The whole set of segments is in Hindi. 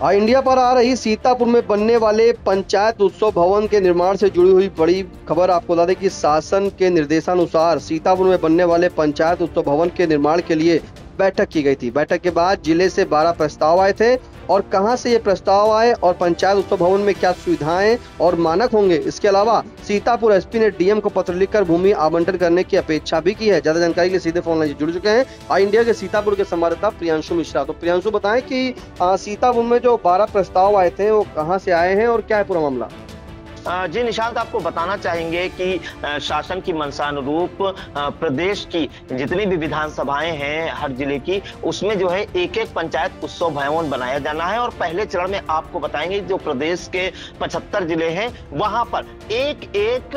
इंडिया पर आ रही सीतापुर में बनने वाले पंचायत उत्सव भवन के निर्माण से जुड़ी हुई बड़ी खबर। आपको बता दें कि शासन के निर्देशानुसार सीतापुर में बनने वाले पंचायत उत्सव भवन के निर्माण के लिए बैठक की गई थी। बैठक के बाद जिले से 12 प्रस्ताव आए थे और कहां से ये प्रस्ताव आए और पंचायत उत्सव भवन में क्या सुविधाएं और मानक होंगे, इसके अलावा सीतापुर एसपी ने डीएम को पत्र लिखकर भूमि आवंटन करने की अपेक्षा भी की है। ज्यादा जानकारी के लिए सीधे फोन लाइन से जुड़ चुके हैं आई इंडिया के सीतापुर के संवाददाता प्रियांशु मिश्रा। तो प्रियांशु, बताएं कि सीतापुर में जो 12 प्रस्ताव आए थे वो कहाँ से आए हैं और क्या है पूरा मामला? जी निशांत, आपको बताना चाहेंगे कि शासन की मंशानुरूप प्रदेश की जितनी भी विधानसभाएं हैं हर जिले की, उसमें जो है एक एक पंचायत उत्सव भवन बनाया जाना है। और पहले चरण में आपको बताएंगे जो प्रदेश के 75 जिले हैं वहां पर एक एक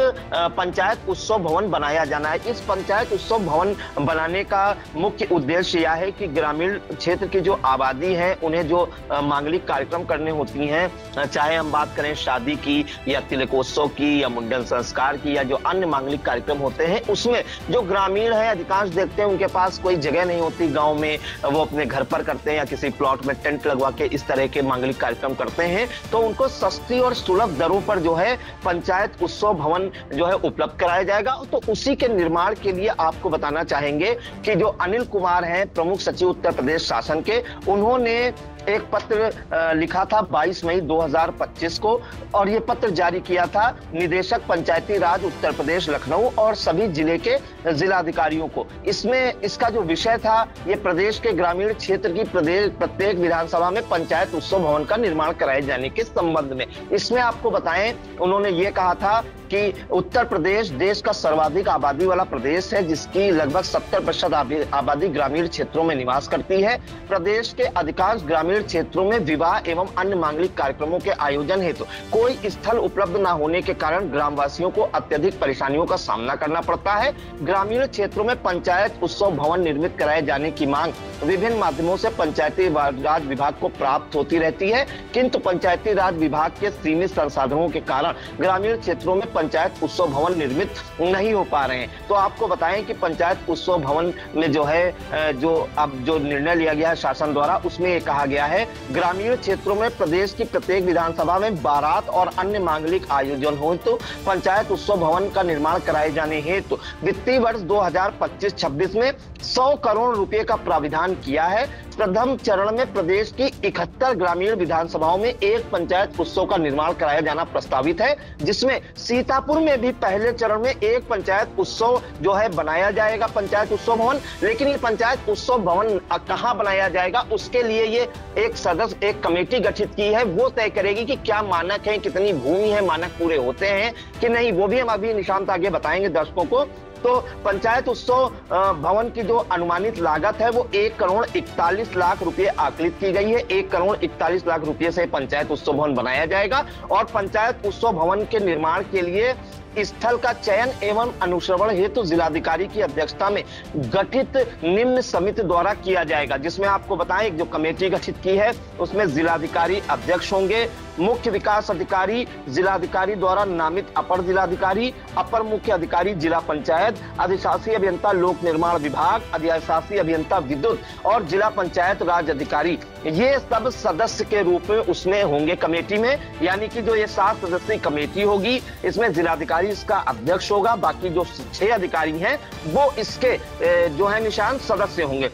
पंचायत उत्सव भवन बनाया जाना है। इस पंचायत उत्सव भवन बनाने का मुख्य उद्देश्य यह है कि ग्रामीण क्षेत्र की जो आबादी है उन्हें जो मांगलिक कार्यक्रम करने होती हैं, चाहे हम बात करें शादी की या तिलकोत्सव की या मुंडन संस्कार की या जो अन्य मांगलिक कार्यक्रम होते हैं, उसमें जो ग्रामीण है अधिकांश देखते हैं उनके पास कोई जगह नहीं होती गांव में, वो अपने घर पर करते हैं या किसी प्लॉट में टेंट लगवा के इस तरह के मांगलिक कार्यक्रम करते हैं। तो उनको सस्ती और सुलभ दरों पर जो है पंचायत उत्सव भवन जो है उपलब्ध कराया जाएगा। तो उसी के निर्माण के लिए आपको बताना चाहेंगे कि जो अनिल कुमार हैं, प्रमुख सचिव उत्तर प्रदेश शासन के, उन्होंने एक पत्र लिखा था 22 मई 2025 को और ये पत्र जारी किया था निदेशक पंचायती राज उत्तर प्रदेश लखनऊ और सभी जिले के जिलाधिकारियों को। इसमें इसका जो विषय था ये प्रदेश के ग्रामीण क्षेत्र की प्रत्येक विधानसभा में पंचायत उत्सव भवन का निर्माण कराए जाने के संबंध में। इसमें आपको बताएं, उन्होंने ये कहा था कि उत्तर प्रदेश देश का सर्वाधिक आबादी वाला प्रदेश है, जिसकी लगभग 70% आबादी ग्रामीण क्षेत्रों में निवास करती है। प्रदेश के अधिकांश ग्रामीण क्षेत्रों में विवाह एवं अन्य मांगलिक कार्यक्रमों के आयोजन हेतु कोई स्थल उपलब्ध न होने के कारण ग्रामवासियों को अत्यधिक परेशानियों का सामना करना पड़ता है। ग्रामीण क्षेत्रों में पंचायत उत्सव भवन निर्मित कराए जाने की मांग विभिन्न माध्यमों से पंचायती राज विभाग को प्राप्त होती रहती है, किंतु पंचायती राज विभाग के सीमित संसाधनों के कारण ग्रामीण क्षेत्रों में पंचायत उत्सव भवन निर्मित नहीं हो पा रहे हैं। तो आपको बताएं कि पंचायत उत्सव भवन में जो है जो निर्णय लिया गया है शासन द्वारा, उसमें ये कहा गया है ग्रामीण क्षेत्रों में प्रदेश की प्रत्येक विधानसभा में बारात और अन्य मांगलिक आयोजन हो तो पंचायत उत्सव भवन का निर्माण कराए जाने हेतु वित्तीय वर्ष 2025-26 में 100 करोड़ रुपए का प्राविधान किया है। प्रथम चरण में प्रदेश की 71 ग्रामीण विधानसभाओं में एक पंचायत उत्सव का निर्माण कराया जाना प्रस्तावित है, जिसमें सीतापुर में भी पहले चरण में एक पंचायत उत्सव जो है बनाया जाएगा, पंचायत उत्सव भवन। लेकिन ये पंचायत उत्सव भवन कहां बनाया जाएगा, उसके लिए ये एक कमेटी गठित की है, वो तय करेगी कि क्या मानक है, कितनी भूमि है, मानक पूरे होते हैं कि नहीं, वो भी हम अभी निशांत आगे बताएंगे दर्शकों को। तो पंचायत उत्सव भवन की जो अनुमानित लागत है वो 1 करोड़ 41 लाख रुपए आकलित की गई है। 1 करोड़ 41 लाख रुपए से पंचायत उत्सव भवन बनाया जाएगा और पंचायत उत्सव भवन के निर्माण के लिए स्थल का चयन एवं अनुश्रवण हेतु जिलाधिकारी की अध्यक्षता में गठित निम्न समिति द्वारा किया जाएगा, जिसमें आपको बताएं जो कमेटी गठित की है उसमें जिलाधिकारी अध्यक्ष होंगे, मुख्य विकास अधिकारी, जिलाधिकारी द्वारा नामित अपर जिलाधिकारी, अपर मुख्य अधिकारी जिला पंचायत, अधिशासी अभियंता लोक निर्माण विभाग, अधिशासी अभियंता विद्युत और जिला पंचायत राज अधिकारी, ये सब सदस्य के रूप में उसमें होंगे कमेटी में। यानी कि जो ये 7 सदस्यीय कमेटी होगी, इसमें जिलाधिकारी इसका अध्यक्ष होगा, बाकी जो 6 अधिकारी हैं वो इसके जो है निशान सदस्य होंगे।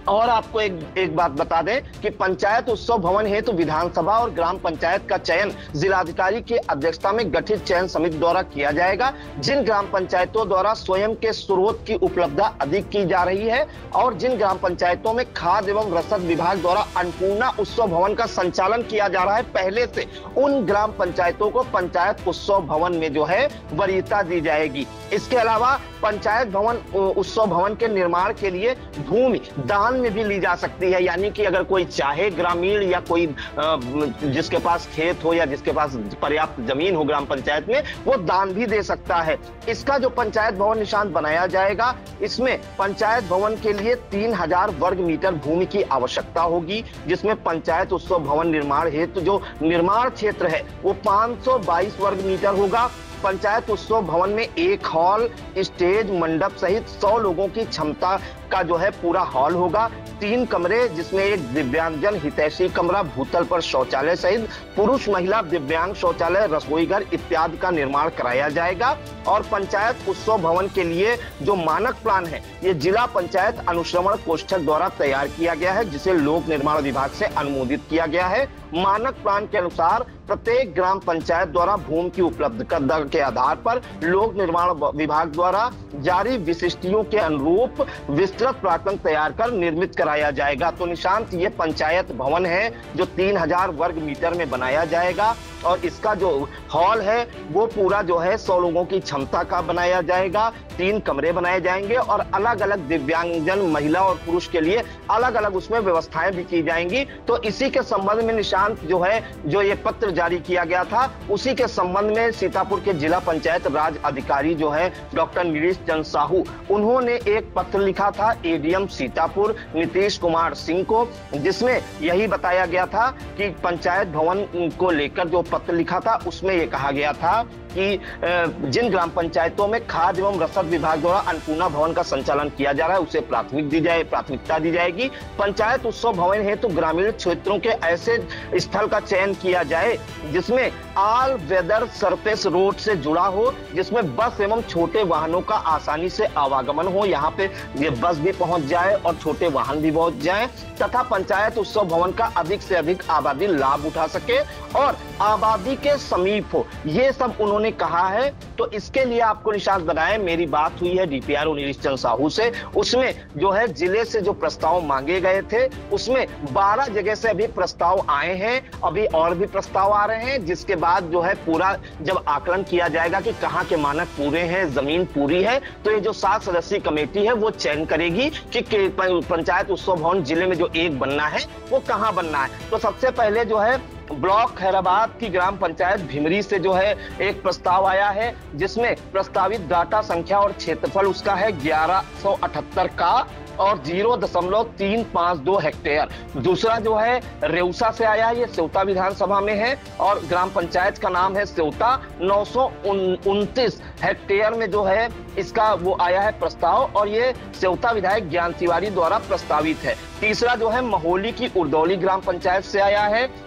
और आपको एक बात बता दें कि पंचायत उत्सव भवन हेतु विधानसभा और ग्राम पंचायत का चयन जिलाधिकारी की अध्यक्षता में गठित चयन समिति द्वारा किया जाएगा। जिन ग्राम पंचायतों द्वारा स्वयं के स्रोत की उपलब्धता अधिक की जा रही है और जिन ग्राम पंचायतों में खाद्य एवं रसद विभाग द्वारा अन्नपूर्णा उत्सव भवन का संचालन किया जा रहा है पहले से, उन ग्राम पंचायतों को पंचायत उत्सव भवन में जो है वरीयता दी जाएगी। इसके अलावा पंचायत भवन उत्सव भवन के निर्माण के लिए भूमि दान में भी ली जा सकती है। यानी कि अगर कोई चाहे ग्रामीण या कोई जिसके पास खेत हो या जिसके पास पर्याप्त जमीन हो ग्राम पंचायत में, वो दान भी दे सकता है। इसका जो पंचायत भवन निशान बनाया जाएगा, इसमें पंचायत भवन के लिए 3000 वर्ग मीटर भूमि की आवश्यकता होगी, जिसमें पंचायत उत्सव भवन निर्माण हेतु जो निर्माण क्षेत्र है वो 522 वर्ग मीटर होगा पंचायत उत्सव भवन में एक हॉल, स्टेज, मंडप सहित 100 लोगों की क्षमता का जो है पूरा हॉल होगा। 3 कमरे जिसमें एक दिव्यांगजन हितैषी कमरा, भूतल पर शौचालय सहित पुरुष महिला दिव्यांग शौचालय, रसोई घर इत्यादि का निर्माण कराया जाएगा। और पंचायत उत्सव भवन के लिए जो मानक प्लान है ये जिला पंचायत अनुश्रवण कोष्ठक द्वारा तैयार किया गया है, जिसे लोक निर्माण विभाग से अनुमोदित किया गया है। मानक प्लान के अनुसार प्रत्येक ग्राम पंचायत द्वारा भूमि की उपलब्धता के आधार पर लोक निर्माण विभाग द्वारा जारी विशिष्टियों के अनुरूप विस्तृत प्रारूप तैयार कर निर्मित कराया जाएगा। तो निशांत, ये पंचायत भवन है जो 3000 वर्ग मीटर में बनाया जाएगा और इसका जो हॉल है वो पूरा जो है 100 लोगों की क्षमता का बनाया जाएगा। 3 कमरे बनाए जाएंगे और अलग अलग दिव्यांगजन महिला और पुरुष के लिए अलग अलग उसमें व्यवस्थाएं भी की जाएंगी। तो इसी के संबंध में निशांत जो है, जो ये पत्र जारी किया गया था, उसी के संबंध में सीतापुर के जिला पंचायत राज अधिकारी जो है डॉक्टर नीरीश चंद्र साहू, उन्होंने एक पत्र लिखा था एडीएम सीतापुर नीतीश कुमार सिंह को, जिसमें यही बताया गया था कि पंचायत भवन को लेकर जो पत्र लिखा था उसमें यह कहा गया था कि जिन ग्राम पंचायतों में खाद्य एवं रसद विभाग द्वारा अन्नपूर्णा भवन का संचालन किया जा रहा है उसे प्राथमिकता दी जाएगी। पंचायत उत्सव भवन है तो ग्रामीण क्षेत्रों के ऐसे स्थल का चयन किया जाए जिसमें ऑल वेदर सरफेस रोड से जुड़ा हो, जिसमें बस एवं छोटे वाहनों का आसानी से आवागमन हो, यहाँ पे ये बस भी पहुंच जाए और छोटे वाहन भी पहुंच जाए, तथा पंचायत उत्सव भवन का अधिक से अधिक आबादी लाभ उठा सके और आबादी के समीप हो, ये सब उन्होंने कहा है। तो इसके लिए आपको निशांत बताएं, मेरी बात हुई है डीपीआरओ नीरीश चंद्र साहू से, उसमें जो है जिले से जो प्रस्ताव मांगे गए थे उसमें 12 जगह से अभी प्रस्ताव आए हैं, अभी और भी प्रस्ताव आ रहे हैं, जिसके बाद जो है पूरा जब आकलन किया जाएगा कि कहां के मानक पूरे हैं, जमीन पूरी है, तो ये जो 7 सदस्यीय कमेटी है वो चयन करेगी कि पंचायत उत्सव भवन जिले में जो एक बनना है वो कहां बनना है। तो सबसे पहले जो है ब्लॉक खैराबाद की ग्राम पंचायत भिमरी से जो है एक प्रस्ताव आया है, जिसमें प्रस्तावित डाटा संख्या और क्षेत्रफल उसका है 1178 का और 0.352 हेक्टेयर। दूसरा जो है रेउसा से आया है, ये सेवता विधानसभा में है और ग्राम पंचायत का नाम है सेवता। 929 हेक्टेयर में जो है इसका वो आया है प्रस्ताव और ये सेवता विधायक ज्ञान तिवारी द्वारा प्रस्तावित है। तीसरा जो है महोली की उर्दौली ग्राम पंचायत से आया है,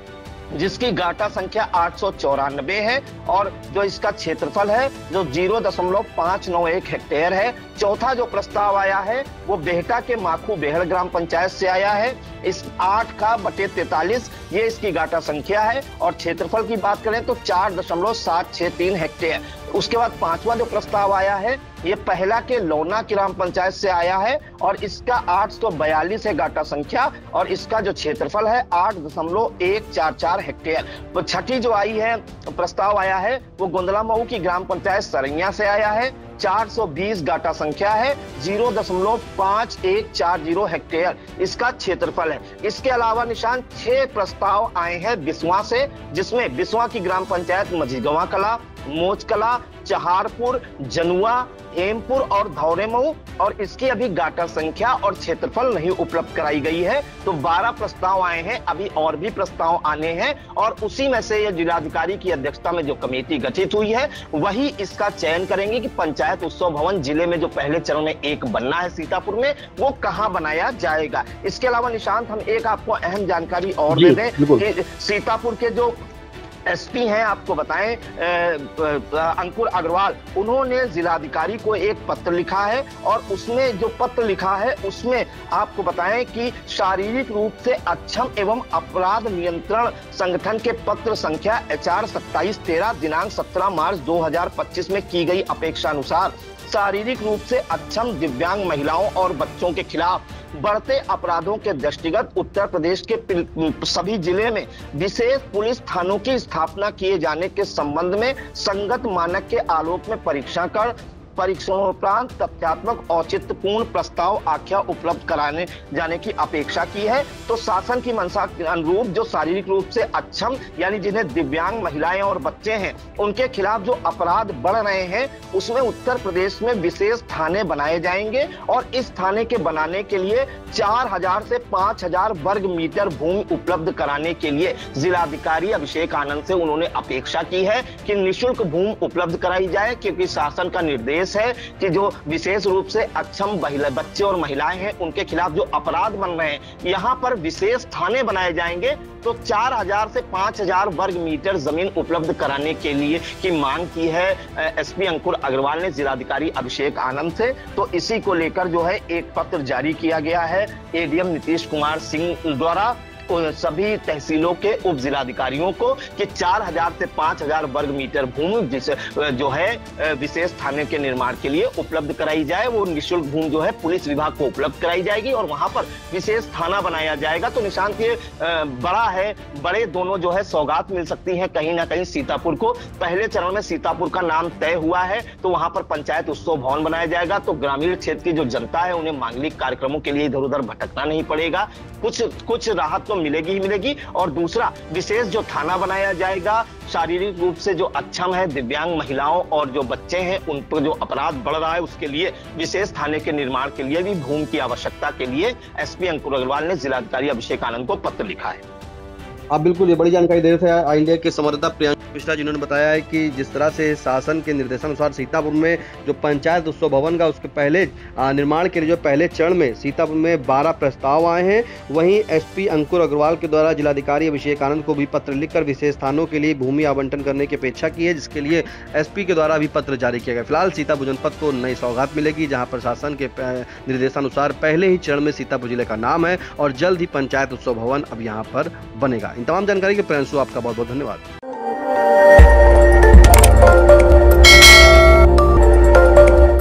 जिसकी गाटा संख्या 894 है और जो इसका क्षेत्रफल है जो 0.591 हेक्टेयर है। चौथा जो प्रस्ताव आया है वो बेहटा के माखू बेहड़ ग्राम पंचायत से आया है, इस 8/43 ये इसकी गाटा संख्या है और क्षेत्रफल की बात करें तो 4.763 हेक्टेयर। उसके बाद 5वां जो प्रस्ताव आया है ये पहला के लौना ग्राम पंचायत से आया है और इसका 842 है गाटा संख्या और इसका जो क्षेत्रफल है 8.144 हेक्टेयर। तो छठी जो आई है प्रस्ताव आया है वो गोंदला मऊ की ग्राम पंचायत सरैया से आया है, 420 गाटा संख्या है, 0.5140 हेक्टेयर इसका क्षेत्रफल है। इसके अलावा निशान 6 प्रस्ताव आए हैं बिस्वा से, जिसमें बिस्वा की ग्राम पंचायत मझीगवा कला, मोच कला, चहारपुर, जनुआ, हेमपुर और धौरेमऊ और इसकी अभी गाटा संख्या और क्षेत्रफल नहीं उपलब्ध कराई गई है। तो 12 प्रस्ताव आए हैं, अभी और भी प्रस्ताव आने हैं और उसी में से ये जिलाधिकारी की अध्यक्षता में जो कमेटी गठित हुई है वही इसका चयन करेंगे कि पंचायत उत्सव भवन जिले में जो पहले चरण में एक बनना है सीतापुर में वो कहां बनाया जाएगा। इसके अलावा निशांत हम एक आपको अहम जानकारी और दे दें कि सीतापुर के जो एसपी हैं आपको बताएं अंकुर अग्रवाल, उन्होंने जिलाधिकारी को एक पत्र लिखा है और उसमें जो पत्र लिखा है उसमें आपको बताएं कि शारीरिक रूप से अक्षम एवं अपराध नियंत्रण संगठन के पत्र संख्या HR 2713 दिनांक 17 मार्च 2025 में की गई अपेक्षा अनुसार शारीरिक रूप से अक्षम दिव्यांग महिलाओं और बच्चों के खिलाफ बढ़ते अपराधों के दृष्टिगत उत्तर प्रदेश के सभी जिले में विशेष पुलिस थानों की स्थापना किए जाने के संबंध में संगत मानक के आलोक में परीक्षण कर परीक्षणोपरांत तथ्यात्मक औचित्यपूर्ण प्रस्ताव आख्या उपलब्ध कराने जाने की अपेक्षा की है। तो शासन की मंशा के अनुरूप जो शारीरिक रूप से अक्षम यानी जिन्हें दिव्यांग महिलाएं और बच्चे हैं उनके खिलाफ जो अपराध बढ़ रहे हैं उसमें उत्तर प्रदेश में विशेष थाने बनाए जाएंगे और इस थाने के बनाने के लिए 4000 से 5000 वर्ग मीटर भूमि उपलब्ध कराने के लिए जिलाधिकारी अभिषेक आनंद से उन्होंने अपेक्षा की है कि निःशुल्क भूमि उपलब्ध कराई जाए, क्योंकि शासन का निर्देश है कि जो विशेष रूप से अक्षम बच्चे और महिलाएं हैं उनके खिलाफ जो अपराध बन रहे हैं यहां पर विशेष थाने बनाए जाएंगे। तो 4000 से 5000 वर्ग मीटर जमीन उपलब्ध कराने के लिए की मांग की है एसपी अंकुर अग्रवाल ने जिलाधिकारी अभिषेक आनंद से। तो इसी को लेकर जो है एक पत्र जारी किया गया है एडीएम नीतीश कुमार सिंह द्वारा सभी तहसीलों के उप जिलाधिकारियों को कि 4000 से 5000 वर्ग मीटर भूमि जिसे जो है विशेष थाने के निर्माण के लिए उपलब्ध कराई जाए। वो निःशुल्क भूमि जो है पुलिस विभाग को उपलब्ध कराई जाएगी और वहां पर विशेष थाना बनाया जाएगा। तो निशांत ये बड़ा है, बड़े दोनों जो है सौगात मिल सकती है कहीं ना कहीं सीतापुर को। पहले चरण में सीतापुर का नाम तय हुआ है तो वहां पर पंचायत उत्सव भवन बनाया जाएगा, तो ग्रामीण क्षेत्र की जो जनता है उन्हें मांगलिक कार्यक्रमों के लिए इधर उधर भटकना नहीं पड़ेगा, कुछ राहत तो मिलेगी ही मिलेगी। और दूसरा विशेष जो थाना बनाया जाएगा, शारीरिक रूप से जो अक्षम है, दिव्यांग महिलाओं और जो बच्चे हैं उन पर जो अपराध बढ़ रहा है उसके लिए विशेष थाने के निर्माण के लिए भी भूमि की आवश्यकता के लिए एसपी अंकुर अग्रवाल ने जिलाधिकारी अभिषेक आनंद को पत्र लिखा है। आप बिल्कुल ये बड़ी जानकारी दे रहे थे ऑल इंडिया के संवाददाता प्रियांशु मिश्रा, जिन्होंने बताया है कि जिस तरह से शासन के निर्देशानुसार सीतापुर में जो पंचायत उत्सव भवन का उसके पहले निर्माण के लिए जो पहले चरण में सीतापुर में 12 प्रस्ताव आए हैं, वहीं एसपी अंकुर अग्रवाल के द्वारा जिलाधिकारी अभिषेक आनंद को भी पत्र लिखकर विशेष स्थानों के लिए भूमि आवंटन करने की अपेक्षा की है, जिसके लिए एसपी के द्वारा भी पत्र जारी किया गया। फिलहाल सीतापुर जनपद को नई सौगात मिलेगी, जहाँ पर शासन के निर्देशानुसार पहले ही चरण में सीतापुर जिले का नाम है और जल्द ही पंचायत उत्सव भवन अब यहाँ पर बनेगा। इन तमाम जानकारी के प्रियांशु आपका बहुत बहुत धन्यवाद।